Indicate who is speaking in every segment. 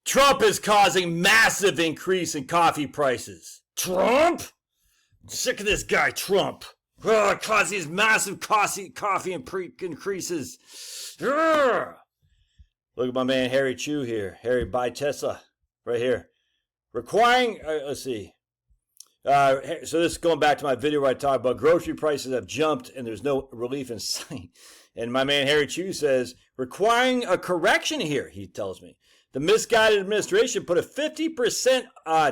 Speaker 1: Trump is causing massive increase in coffee prices. Trump? I'm sick of this guy, Trump. Cause these massive coffee increases. Look at my man Harry Chu here. Harry buy Tesla right here. Requiring, let's see. So this is going back to my video where I talk about grocery prices have jumped and there's no relief in sight. And my man Harry Chu says, requiring a correction here, he tells me. The misguided administration put a 50%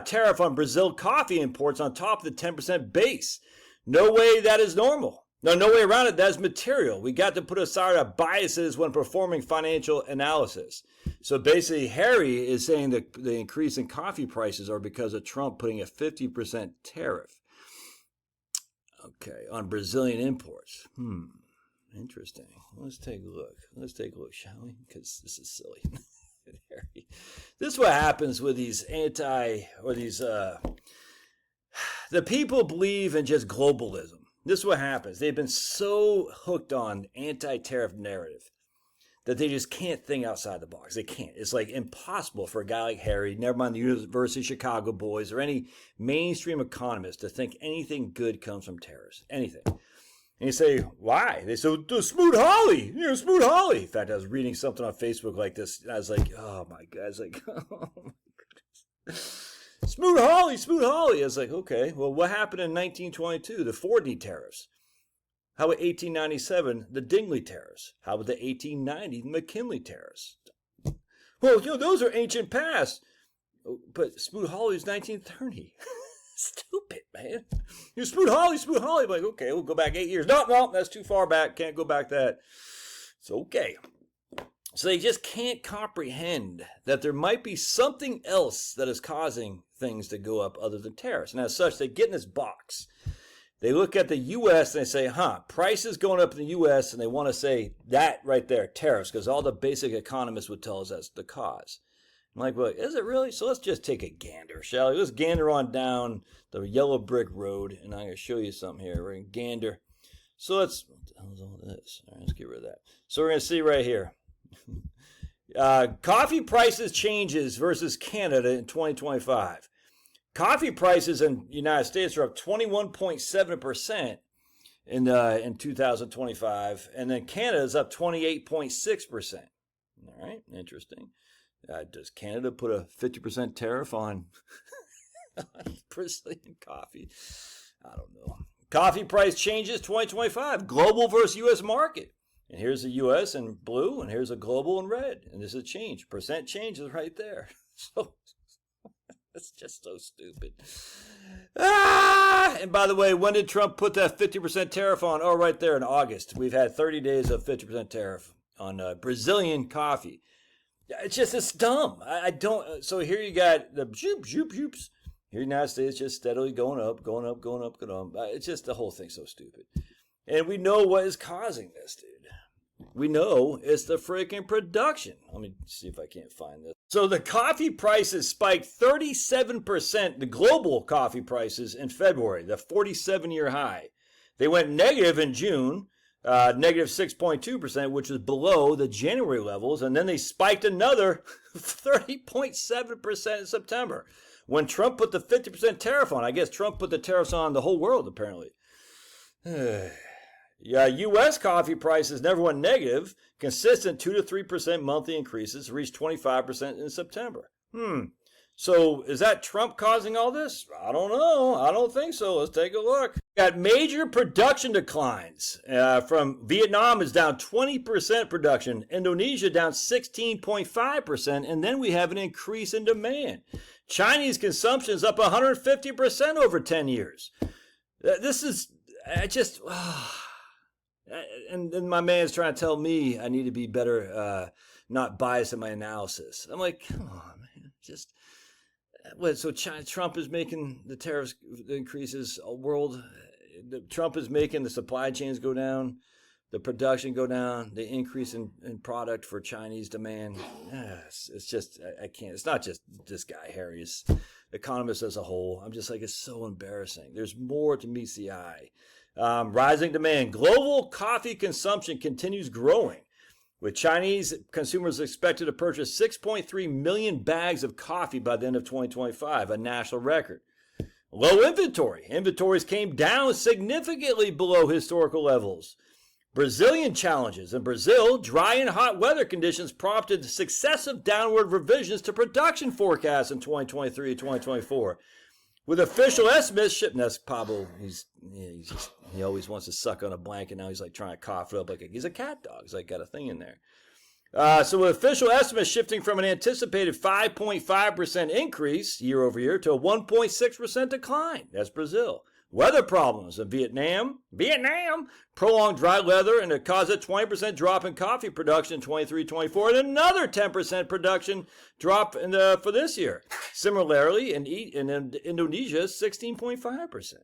Speaker 1: tariff on Brazil coffee imports on top of the 10% base. No way that is normal. No way around it. That is material. We got to put aside our biases when performing financial analysis. So basically, Harry is saying that the increase in coffee prices are because of Trump putting a 50% tariff, okay, on Brazilian imports. Interesting. Let's take a look. Shall we? Because this is silly. Harry. This is what happens with these the people believe in just globalism. This is what happens. They've been so hooked on anti-tariff narrative that they just can't think outside the box. They can't. It's like impossible for a guy like Harry, never mind the University of Chicago boys or any mainstream economist, to think anything good comes from tariffs. Anything. And you say, why? They say, Smoot Hawley. Smoot Hawley. In fact, I was reading something on Facebook like this, and I was like, oh my God. I was like, oh my goodness. Smoot Hawley. I was like, okay, well, what happened in 1922? The Fordney tariffs. How about 1897, the Dingley tariffs? How about the 1890 McKinley tariffs? Well, those are ancient past. But Smoot Hawley's 1930. Stupid, man. Smoot Hawley. I'm like, okay, we'll go back 8 years. No, that's too far back. Can't go back that. It's okay. So they just can't comprehend that there might be something else that is causing things to go up other than tariffs. And as such, they get in this box. They look at the U.S. and they say, prices going up in the U.S. And they want to say that right there, tariffs, because all the basic economists would tell us that's the cause. I'm like, well, is it really? So let's just take a gander, shall we? Let's gander on down the yellow brick road, and I'm going to show you something here. We're going to gander. So what the hell is all this? All right, let's get rid of that. So we're going to see right here. Coffee prices changes versus Canada in 2025. Coffee prices in the United States are up 21.7% in 2025, and then Canada is up 28.6%. All right, interesting. Does Canada put a 50% tariff on Brazilian coffee? I don't know. Coffee price changes 2025. Global versus U.S. market. And here's the U.S. in blue, and here's a global in red. And this is a change. Percent change is right there. So it's just so stupid. And by the way, when did Trump put that 50% tariff on? Oh, right there in August. We've had 30 days of 50% tariff on Brazilian coffee. It's dumb. I don't. So here you got the zoops. Here in the United States, just steadily going up. It's just the whole thing's so stupid. And we know what is causing this, dude. We know it's the freaking production. Let me see if I can't find this. So the coffee prices spiked 37%, the global coffee prices in February, the 47-year high. They went negative in June, negative 6.2%, which is below the January levels. And then they spiked another 30.7% in September when Trump put the 50% tariff on. I guess Trump put the tariffs on the whole world, apparently. Yeah, U.S. coffee prices never went negative. Consistent 2 to 3% monthly increases reached 25% in September. So is that Trump causing all this? I don't know. I don't think so. Let's take a look. Got major production declines. From Vietnam is down 20% production. Indonesia down 16.5%. And then we have an increase in demand. Chinese consumption is up 150% over 10 years. This is just... And then my man's trying to tell me I need to be better, not biased in my analysis. I'm like, come on, man. Just what? So Trump is making the tariffs increases world. Trump is making the supply chains go down, the production go down, the increase in product for Chinese demand. It's just I can't. It's not just this guy, Harry. It's economists as a whole. I'm just like, it's so embarrassing. There's more to meet the eye. Rising demand. Global coffee consumption continues growing, with Chinese consumers expected to purchase 6.3 million bags of coffee by the end of 2025, a national record. Low inventory. Inventories came down significantly below historical levels. Brazilian challenges. In Brazil, dry and hot weather conditions prompted successive downward revisions to production forecasts in 2023 and 2024. With official estimates, that's Pablo, he always wants to suck on a blanket. Now he's like trying to cough it up like he's a cat dog. He's like got a thing in there. So with official estimates shifting from an anticipated 5.5% increase year over year to a 1.6% decline. That's Brazil. Weather problems in Vietnam, prolonged dry weather, and it caused a 20% drop in coffee production in 23-24, and another 10% production drop for this year. Similarly, in Indonesia, 16.5%.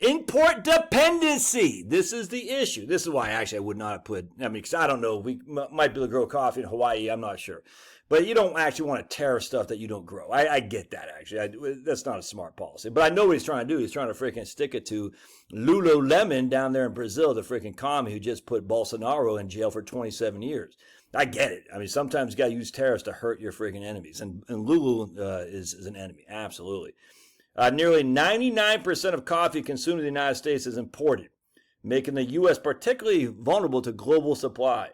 Speaker 1: Import dependency. This is the issue. This is why actually I would not have put, because I don't know, we might be able to grow coffee in Hawaii, I'm not sure. But you don't actually want to tariff stuff that you don't grow. I get that, actually. That's not a smart policy. But I know what he's trying to do. He's trying to freaking stick it to Lululemon down there in Brazil, the freaking commie who just put Bolsonaro in jail for 27 years. I get it. Sometimes you got to use tariffs to hurt your freaking enemies. And Lulu is an enemy, absolutely. Nearly 99% of coffee consumed in the United States is imported, making the U.S. particularly vulnerable to global supply.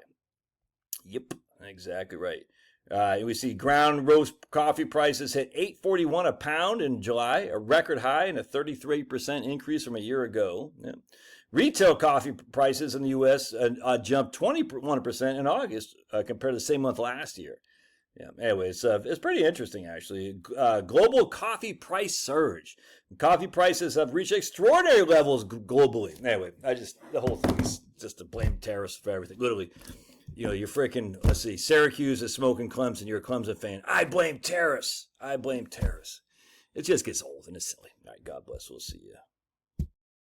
Speaker 1: Yep, exactly right. We see ground roast coffee prices hit $8.41 a pound in July, a record high and a 33% increase from a year ago. Yeah. Retail coffee prices in the U.S. Jumped 21% in August compared to the same month last year. Yeah. Anyway, it's pretty interesting, actually. Global coffee price surge. Coffee prices have reached extraordinary levels globally. Anyway, the whole thing is just to blame tariffs for everything. Literally, you're freaking, let's see, Syracuse is smoking Clemson. You're a Clemson fan. I blame tariffs. It just gets old and it's silly. All right, God bless. We'll see you.